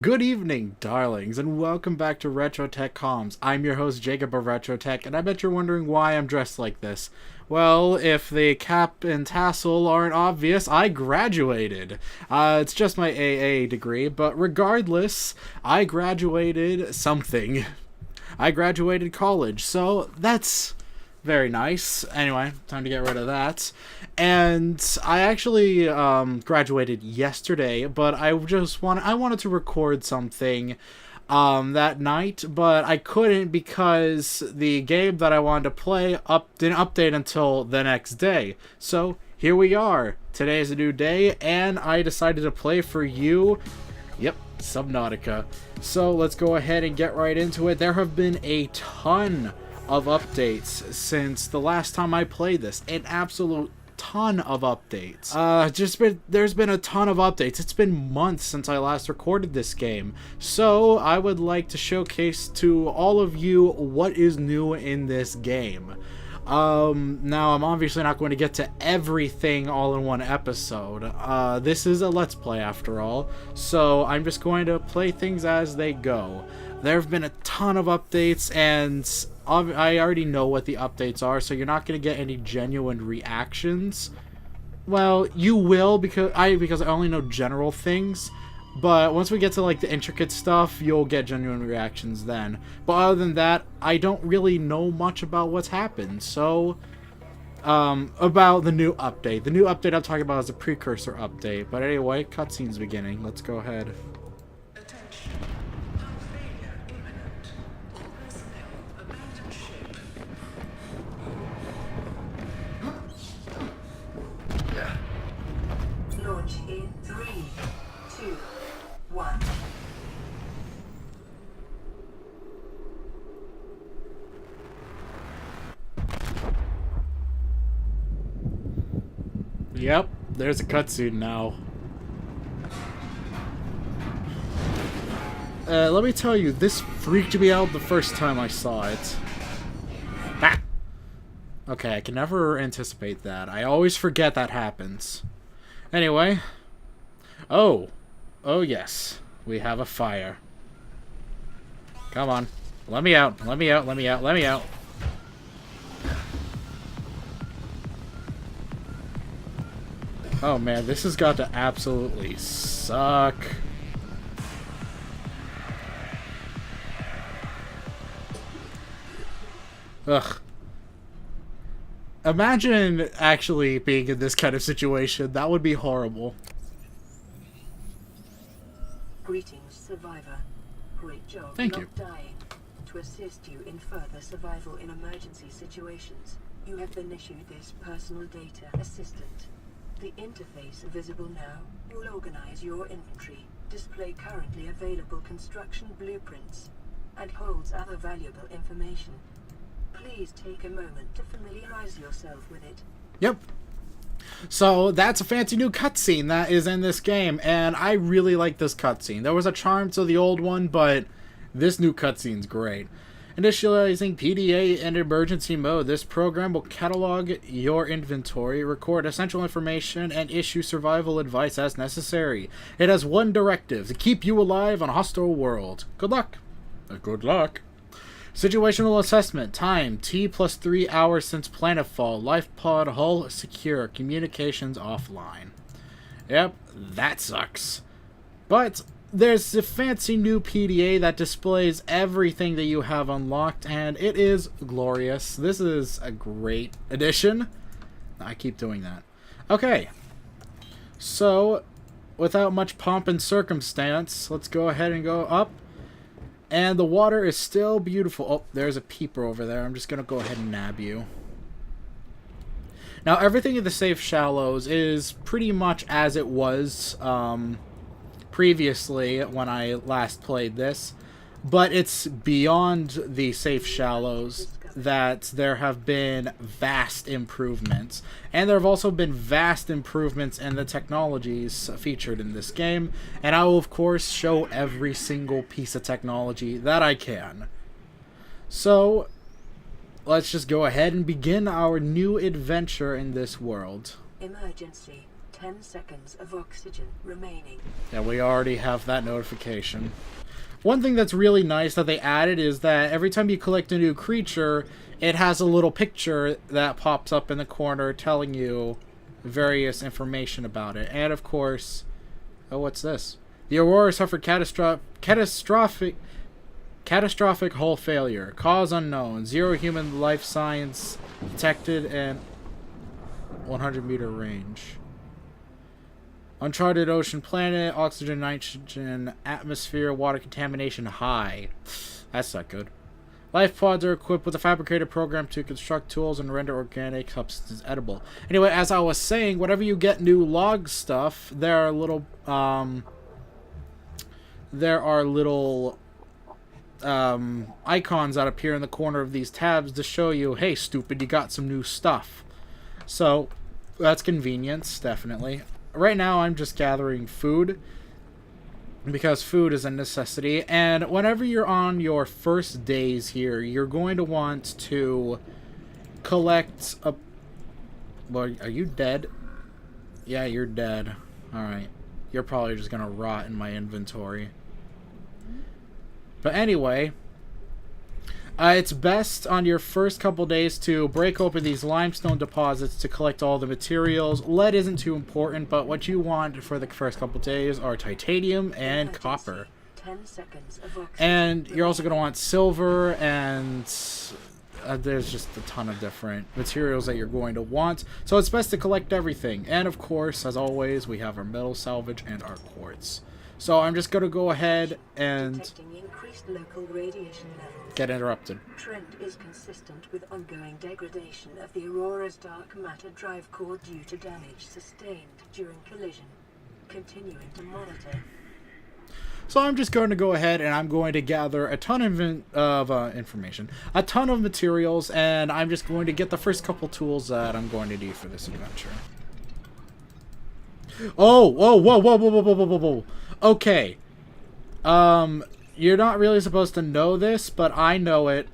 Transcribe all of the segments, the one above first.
Good evening, darlings, and welcome back to RetroTechComms. I'm your host, Jacob of RetroTech, and I bet you're wondering why I'm dressed like this. Well, if the cap and tassel aren't obvious, I graduated. It's just my AA degree, but regardless, I graduated something. I graduated college, so that's very nice. Anyway, time to get rid of that. And I actually graduated yesterday, but I wanted to record something that night, but I couldn't because the game that I wanted to play didn't update until the next day. So here we are. Today is a new day, and I decided to play for you. Yep, Subnautica. So let's go ahead and get right into it. There have been a ton of updates since the last time I played this. An absolute ton of updates. There's been a ton of updates. It's been months since I last recorded this game. So I would like to showcase to all of you what is new in this game. Now I'm obviously not going to get to everything all in one episode. This is a Let's Play after all, so I'm just going to play things as they go. There have been a ton of updates, and I already know what the updates are, so you're not going to get any genuine reactions. Well, you will, because I only know general things. But once we get to like the intricate stuff, you'll get genuine reactions then. But other than that, I don't really know much about what's happened. So, about the new update. The new update I'm talking about is the Precursor update. But anyway, cutscene's beginning. Let's go ahead. Attention. Hull failure imminent. Personnel abandon ship. Launch in 3, 2, 1. Yep, there's a cutscene now. Let me tell you, this freaked me out the first time I saw it. Ah! Okay, I can never anticipate that. I always forget that happens. Anyway. Oh yes. We have a fire. Come on. Let me out. Let me out. Let me out. Let me out. Oh man, this has got to absolutely suck. Ugh. Imagine actually being in this kind of situation. That would be horrible. Greetings, survivor. Great job Thank not you. dying. To assist you in further survival in emergency situations, you have been issued this personal data assistant. The interface visible now will organize your inventory, display currently available construction blueprints, and holds other valuable information. Please take a moment to familiarize yourself with it. Yep. So that's a fancy new cutscene that is in this game, and I really like this cutscene. There was a charm to the old one, but this new cutscene's great. Initializing PDA in emergency mode, this program will catalog your inventory, record essential information, and issue survival advice as necessary. It has one directive: to keep you alive on a hostile world. Good luck. Good luck. Situational assessment. Time, T plus 3 hours since planetfall. Life pod hull secure. Communications offline. Yep, that sucks. But there's a fancy new PDA that displays everything that you have unlocked, and it is glorious. This is a great addition. I keep doing that. Okay. So, without much pomp and circumstance, let's go ahead and go up. And the water is still beautiful. Oh, there's a peeper over there. I'm just going to go ahead and nab you. Now, everything in the safe shallows is pretty much as it was previously when I last played this. But it's beyond the safe shallows that there have been vast improvements. And there have also been vast improvements in the technologies featured in this game. And I will, of course, show every single piece of technology that I can. So, let's just go ahead and begin our new adventure in this world. Emergency. 10 seconds of oxygen remaining. Yeah, we already have that notification. One thing that's really nice that they added is that every time you collect a new creature, it has a little picture that pops up in the corner telling you various information about it. And of course, oh, what's this? The Aurora suffered catastrophic hull failure. Cause unknown. 0 human life signs detected and 100-meter range. Uncharted ocean planet, oxygen, nitrogen, atmosphere, water contamination high. That's not good. Life pods are equipped with a fabricated program to construct tools and render organic substances edible. Anyway, as I was saying, whenever you get new log stuff, there are little icons that appear in the corner of these tabs to show you, hey, stupid, you got some new stuff. So that's convenience, definitely. Right now, I'm just gathering food because food is a necessity. And whenever you're on your first days here, you're going to want to collect a... Well, are you dead? Yeah, you're dead. Alright. You're probably just going to rot in my inventory. But anyway... it's best on your first couple days to break open these limestone deposits to collect all the materials. Lead isn't too important, but what you want for the first couple days are titanium and copper. 10 seconds of oxygen. And you're also going to want silver, and there's just a ton of different materials that you're going to want. So it's best to collect everything. And of course, as always, we have our metal salvage and our quartz. So I'm just going to go ahead and local radiation levels. Get interrupted. Trend is consistent with ongoing degradation of the Aurora's dark matter drive core due to damage sustained during collision. Continuing to monitor. So I'm just going to go ahead and I'm going to gather a ton of information, a ton of materials, and I'm just going to get the first couple tools that I'm going to do for this adventure. Oh, whoa, whoa, whoa, whoa, whoa, whoa, whoa, whoa. Okay. You're not really supposed to know this, but I know it.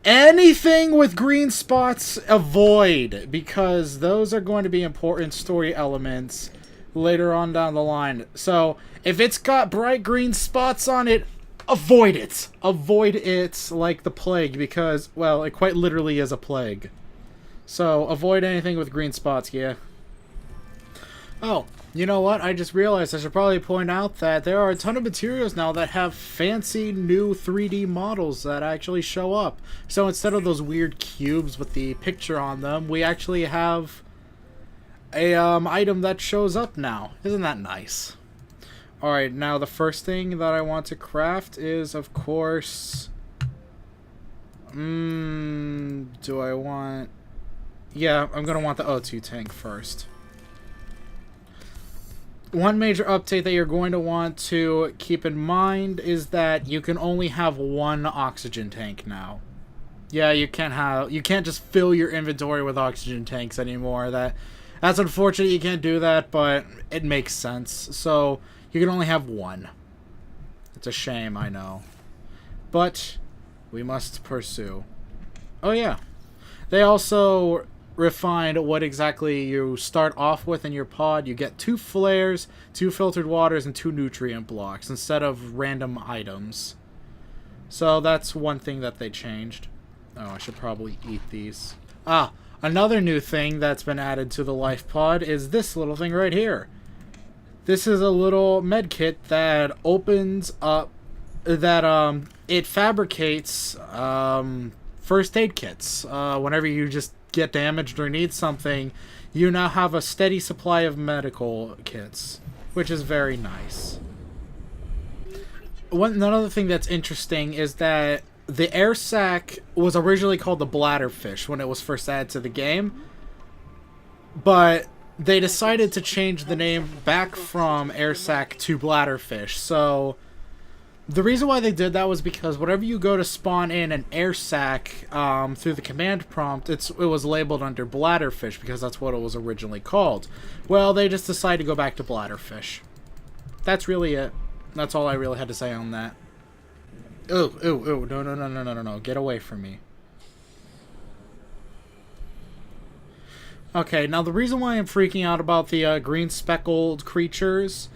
Anything with green spots, avoid, because those are going to be important story elements later on down the line. So, if it's got bright green spots on it, avoid it. Avoid it like the plague, because, well, it quite literally is a plague. So, avoid anything with green spots, yeah. Oh, you know what? I just realized I should probably point out that there are a ton of materials now that have fancy new 3D models that actually show up. So instead of those weird cubes with the picture on them, we actually have a item that shows up now. Isn't that nice? Alright, now the first thing that I want to craft is, of course... do I want... Yeah, I'm going to want the O2 tank first. One major update that you're going to want to keep in mind is that you can only have one oxygen tank now. Yeah, you can't just fill your inventory with oxygen tanks anymore. That's unfortunate, you can't do that, but it makes sense. So, you can only have one. It's a shame, I know. But we must pursue. Oh yeah. They also refined what exactly you start off with in your pod. You get 2 flares, 2 filtered waters, and 2 nutrient blocks instead of random items. So that's one thing that they changed. Oh, I should probably eat these. Ah, another new thing that's been added to the life pod is this little thing right here. This is a little med kit that opens up, that it fabricates first aid kits. Whenever you just get damaged or need something, you now have a steady supply of medical kits, which is very nice. Another thing that's interesting is that the air sac was originally called the bladderfish when it was first added to the game, but they decided to change the name back from air sac to bladderfish. So the reason why they did that was because whenever you go to spawn in an air sac through the command prompt, it was labeled under bladderfish because that's what it was originally called. Well, they just decided to go back to bladderfish. That's really it. That's all I really had to say on that. Ooh, ooh, ooh, no, no, no, no, no, no, no, get away from me. Okay, now the reason why I'm freaking out about the green speckled creatures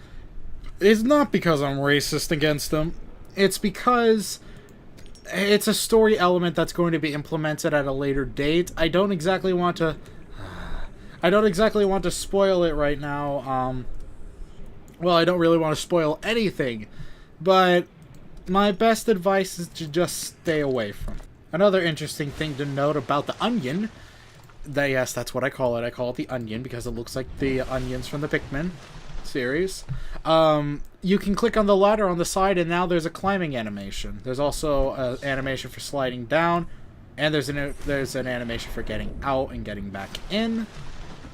is not because I'm racist against them. It's because it's a story element that's going to be implemented at a later date. I don't exactly want to spoil it right now. Well, I don't really want to spoil anything, but my best advice is to just stay away from it. Another interesting thing to note about the onion, yes, that's what I call it. I call it the onion because it looks like the onions from the Pikmin series. You can click on the ladder on the side, and now there's a climbing animation. There's also an animation for sliding down, and there's an animation for getting out and getting back in.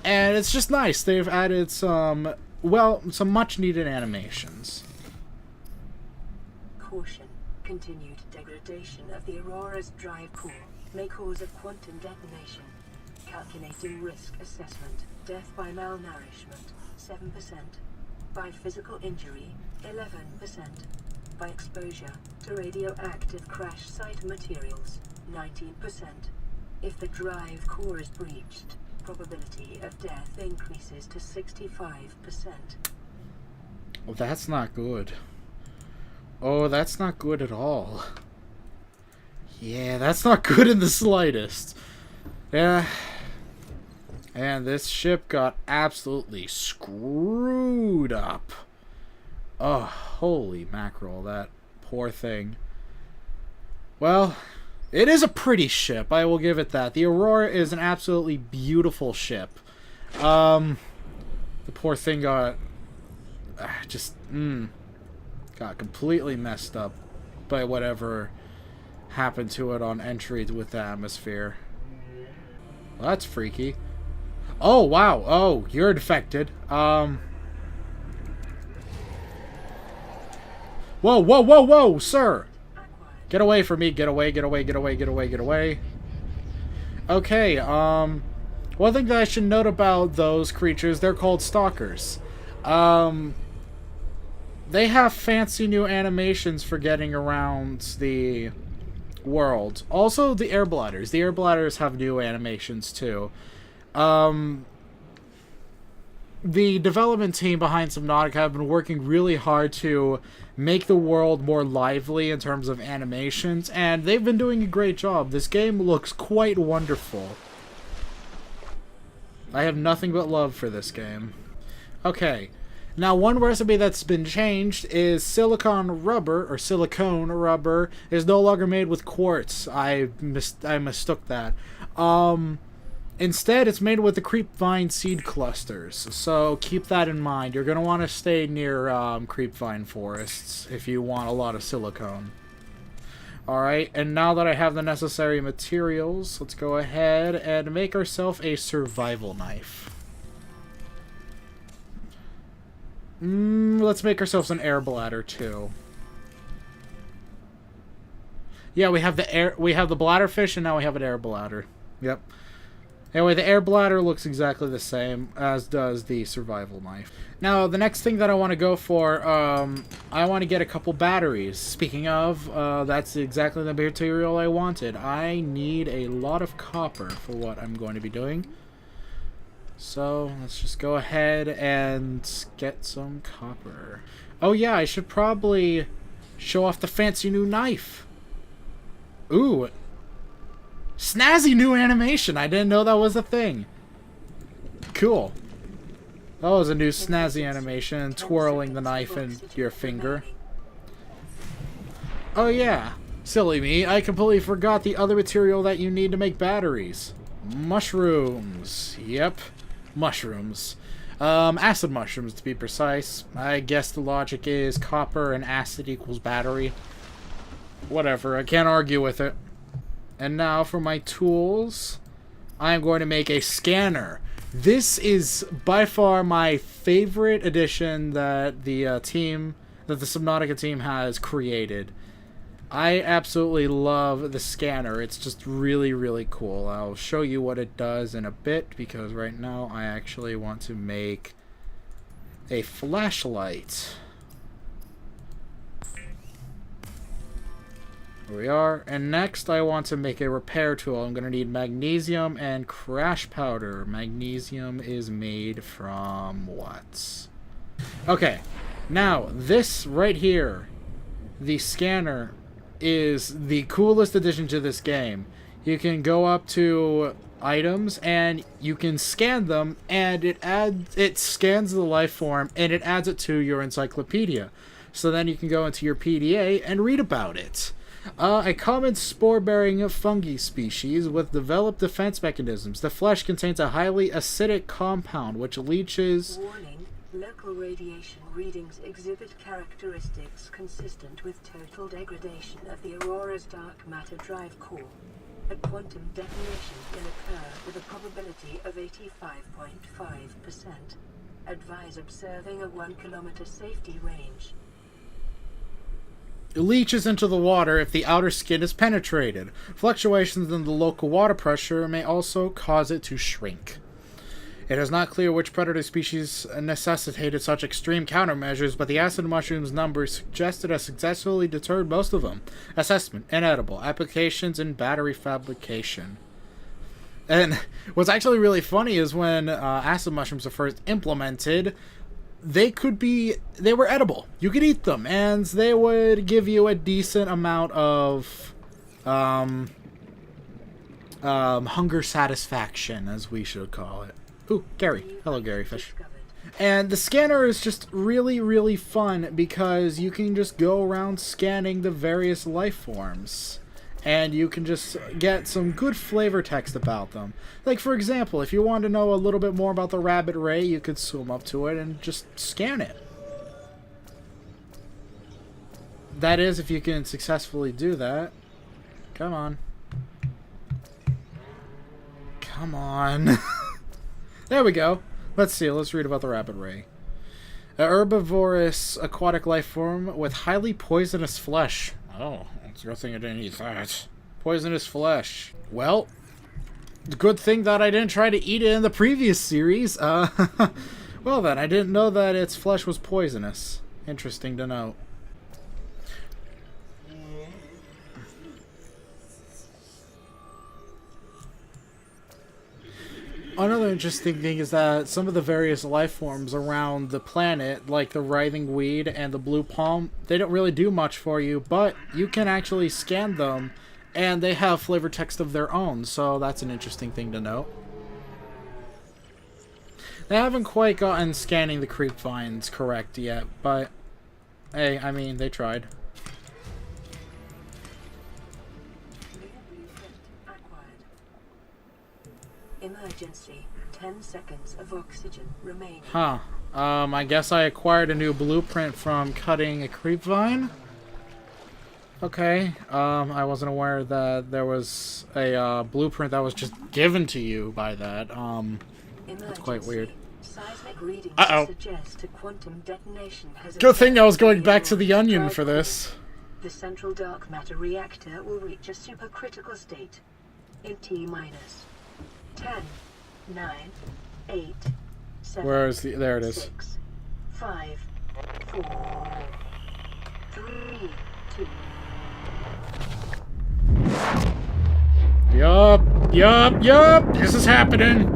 And it's just nice. They've added some much needed animations. Caution. Continued degradation of the Aurora's drive core may cause a quantum detonation. Calculating risk assessment. Death by malnourishment, 7%. By physical injury, 11%. By exposure to radioactive crash site materials, 19%. If the drive core is breached, probability of death increases to 65%. Well, that's not good. Oh, that's not good at all. Yeah, that's not good in the slightest. Yeah. And this ship got absolutely screwed up. Oh, holy mackerel, that poor thing. Well, it is a pretty ship, I will give it that. The Aurora is an absolutely beautiful ship. The poor thing got got completely messed up by whatever happened to it on entry with the atmosphere. Well, that's freaky. Oh, wow. Oh, you're infected. Whoa, whoa, whoa, whoa, sir! Get away from me. Get away, get away, get away, get away, get away. Okay, one thing that I should note about those creatures, they're called stalkers. They have fancy new animations for getting around the world. Also, the air bladders. The air bladders have new animations, too. The development team behind Subnautica have been working really hard to make the world more lively in terms of animations, and they've been doing a great job. This game looks quite wonderful. I have nothing but love for this game. Okay, now one recipe that's been changed is silicone rubber is no longer made with quartz. I mistook that. Instead, it's made with the creepvine seed clusters, so keep that in mind. You're going to want to stay near creepvine forests if you want a lot of silicone. Alright, and now that I have the necessary materials, let's go ahead and make ourselves a survival knife. Let's make ourselves an air bladder, too. Yeah, we have the bladderfish, and now we have an air bladder. Yep. Anyway, the air bladder looks exactly the same, as does the survival knife. Now, the next thing that I want to go for, I want to get a couple batteries. Speaking of, that's exactly the material I wanted. I need a lot of copper for what I'm going to be doing. So, let's just go ahead and get some copper. Oh yeah, I should probably show off the fancy new knife. Ooh, snazzy new animation. I didn't know that was a thing. Cool. That was a new snazzy animation, twirling the knife in your finger. Oh yeah, silly me. I completely forgot the other material that you need to make batteries. Mushrooms. Yep, mushrooms. Acid mushrooms to be precise. I guess the logic is copper and acid equals battery. Whatever, I can't argue with it. And now for my tools, I'm going to make a scanner. This is by far my favorite addition that the Subnautica team has created. I absolutely love the scanner. It's just really, really cool. I'll show you what it does in a bit, because right now I actually want to make a flashlight. Here we are. And next I want to make a repair tool. I'm going to need magnesium and crash powder. Magnesium is made from what? Okay. Now, this right here, the scanner, is the coolest addition to this game. You can go up to items and you can scan them, and it scans the life form and it adds it to your encyclopedia. So then you can go into your PDA and read about it. A common spore-bearing fungi species with developed defense mechanisms. The flesh contains a highly acidic compound which leaches... Warning, local radiation readings exhibit characteristics consistent with total degradation of the Aurora's dark matter drive core. A quantum detonation can occur with a probability of 85.5%. Advise observing a 1 kilometer safety range. It leaches into the water if the outer skin is penetrated. Fluctuations in the local water pressure may also cause it to shrink. It is not clear which predator species necessitated such extreme countermeasures, but the acid mushroom's numbers suggested has successfully deterred most of them. Assessment: inedible. Applications in battery fabrication. And what's actually really funny is when acid mushrooms were first implemented, they were edible. You could eat them, and they would give you a decent amount of hunger satisfaction, as we should call it. Ooh, Gary. Hello, Gary Fish. And the scanner is just really, really fun because you can just go around scanning the various life forms. And you can just get some good flavor text about them. Like, for example, if you want to know a little bit more about the rabbit ray, you could swim up to it and just scan it. That is, if you can successfully do that. Come on. Come on. There we go. Let's see. Let's read about the rabbit ray. An herbivorous aquatic life form with highly poisonous flesh. Oh, it's a good thing I didn't eat that. Poisonous flesh. Well, good thing that I didn't try to eat it in the previous series. Well then, I didn't know that its flesh was poisonous. Interesting to know. Another interesting thing is that some of the various life forms around the planet, like the writhing weed and the blue palm, they don't really do much for you, but you can actually scan them, and they have flavor text of their own, so that's an interesting thing to note. They haven't quite gotten scanning the creep vines correct yet, but hey, I mean, they tried. Emergency. 10 seconds of oxygen remaining. Huh. I guess I acquired a new blueprint from cutting a creep vine. Okay. I wasn't aware that there was a blueprint that was just given to you by that. That's quite weird. Seismic readings suggest a quantum detonation has Good thing I was going back to the onion for this. The central dark matter reactor will reach a supercritical state in T-minus 10, 9, 8, 7, Where is the... There it is. 6, 5, 4, 3, 2. Yup. This is happening.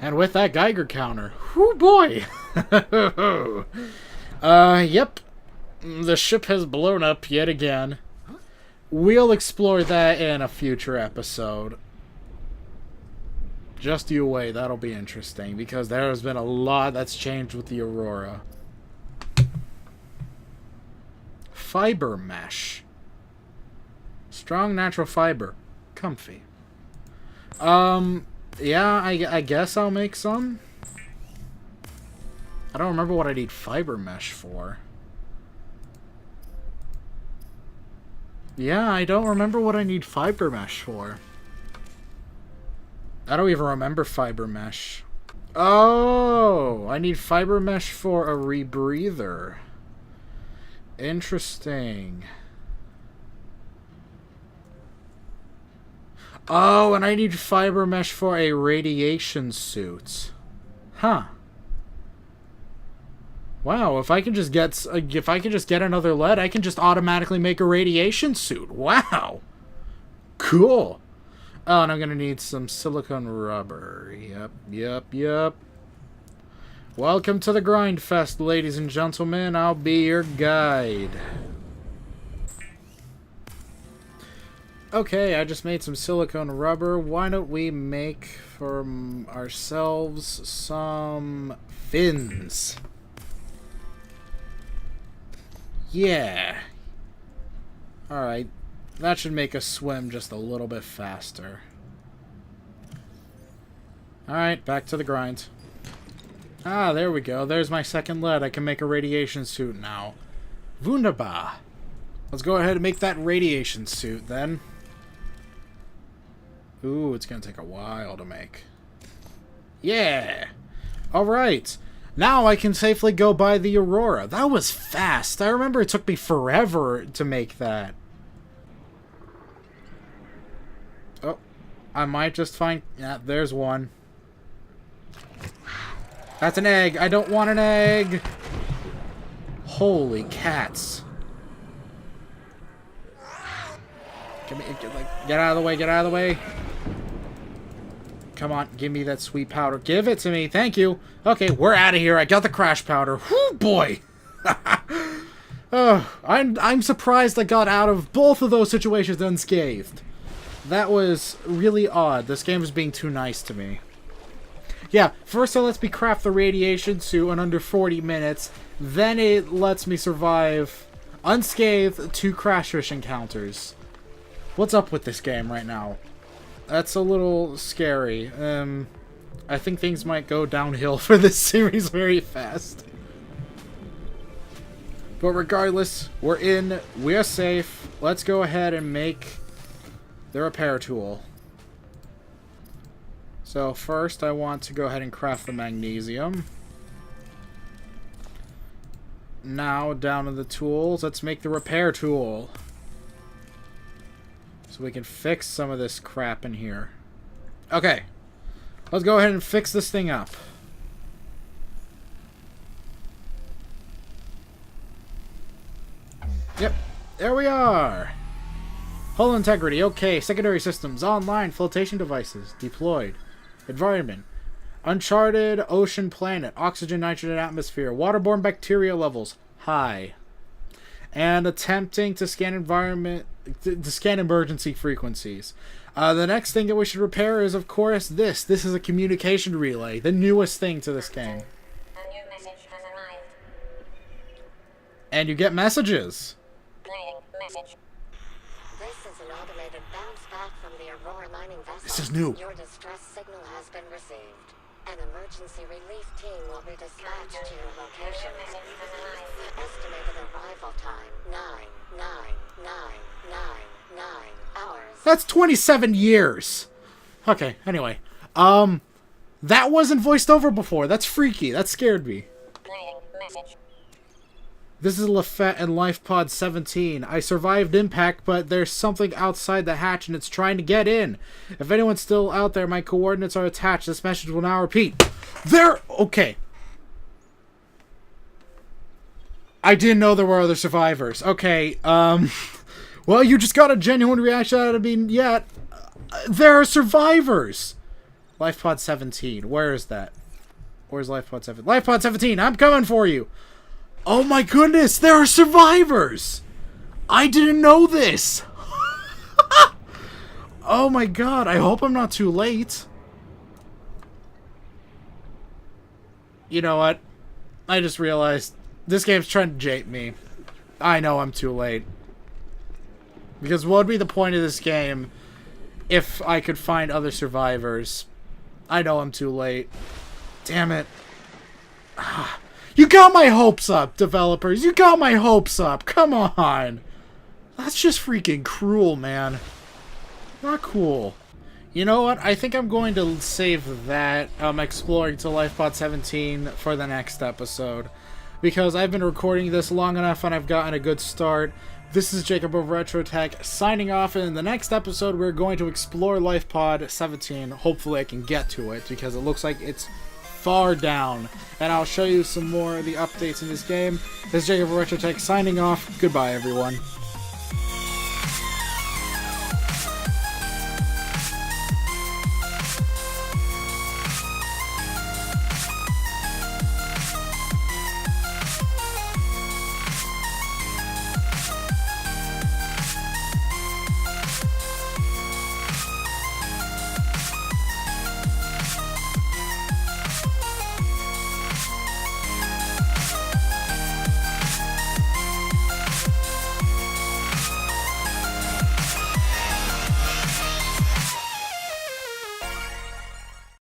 And with that Geiger counter. Whoo boy! Yep. The ship has blown up yet again. We'll explore that in a future episode. Just you wait, that'll be interesting, because there has been a lot that's changed with the Aurora. Fiber mesh. Strong natural fiber. Comfy. Yeah, I guess I'll make some. I don't remember what I need fiber mesh for. Yeah, I don't remember what I need fiber mesh for. I don't even remember fiber mesh. Oh, I need fiber mesh for a rebreather. Interesting. Oh, and I need fiber mesh for a radiation suit. Huh. Wow, if I can just get another lead, I can just automatically make a radiation suit. Wow. Cool. Oh, and I'm gonna need some silicone rubber. Yep. Welcome to the Grind Fest, ladies and gentlemen. I'll be your guide. Okay, I just made some silicone rubber. Why don't we make for ourselves some fins? Yeah. Alright. That should make us swim just a little bit faster. Alright, back to the grind. Ah, there we go. There's my second lead. I can make a radiation suit now. Wunderbar. Let's go ahead and make that radiation suit then. Ooh, it's gonna take a while to make. Yeah! Alright. Now I can safely go by the Aurora. That was fast. I remember it took me forever to make that. Oh, I might just find... Yeah, there's one. That's an egg. I don't want an egg. Holy cats. Get out of the way. Get out of the way. Come on. Give me that sweet powder. Give it to me. Thank you. Okay, we're out of here. I got the crash powder. Whoo, boy. Oh, I'm surprised I got out of both of those situations unscathed. That was really odd. This game was being too nice to me. Yeah, first it lets me craft the radiation suit in under 40 minutes. Then it lets me survive unscathed 2 crash fish encounters. What's up with this game right now? That's a little scary. I think things might go downhill for this series very fast. But regardless, we're in, we're safe. Let's go ahead and make the repair tool. So first I want to go ahead and craft the magnesium. Now down to the tools, let's make the repair tool. So we can fix some of this crap in here. Okay. Let's go ahead and fix this thing up. Yep. There we are. Hull integrity. Okay. Secondary systems. Online. Flotation devices. Deployed. Environment. Uncharted ocean planet. Oxygen, nitrogen atmosphere. Waterborne bacteria levels. High. And attempting to scan environment... to scan emergency frequencies. The next thing that we should repair is, of course, this. This is a communication relay. The newest thing to this game. A new message has arrived. And you get messages. Playing message. This is an automated bounce back from the Aurora mining vessel. This is new. Your distress signal has been received. An emergency relief team will be dispatched to your location. Estimated arrival time 9 hours. That's 27 years. Okay, anyway. That wasn't voiced over before. That's freaky. That scared me. Playing message. This is Lafette and LifePod 17. I survived impact, but there's something outside the hatch and it's trying to get in. If anyone's still out there, my coordinates are attached. This message will now repeat. Okay. I didn't know there were other survivors. Okay, well, you just got a genuine reaction out of me yet. There are survivors! LifePod 17. Where is that? Where's LifePod 17? LifePod 17, I'm coming for you! Oh my goodness, there are survivors! I didn't know this! Oh my god, I hope I'm not too late. You know what? I just realized this game's trying to jape me. I know I'm too late. Because what would be the point of this game if I could find other survivors? I know I'm too late. Damn it. You got my hopes up, developers. You got my hopes up. Come on. That's just freaking cruel, man. Not cool. You know what? I think I'm going to save that exploring to LifePod 17 for the next episode. because I've been recording this long enough and I've gotten a good start. This is Jacob of RetroTech signing off, and in the next episode we're going to explore Life Pod 17. Hopefully I can get to it, because it looks like it's far down, and I'll show you some more of the updates in this game. This is Jacob of RetroTech signing off. Goodbye, everyone.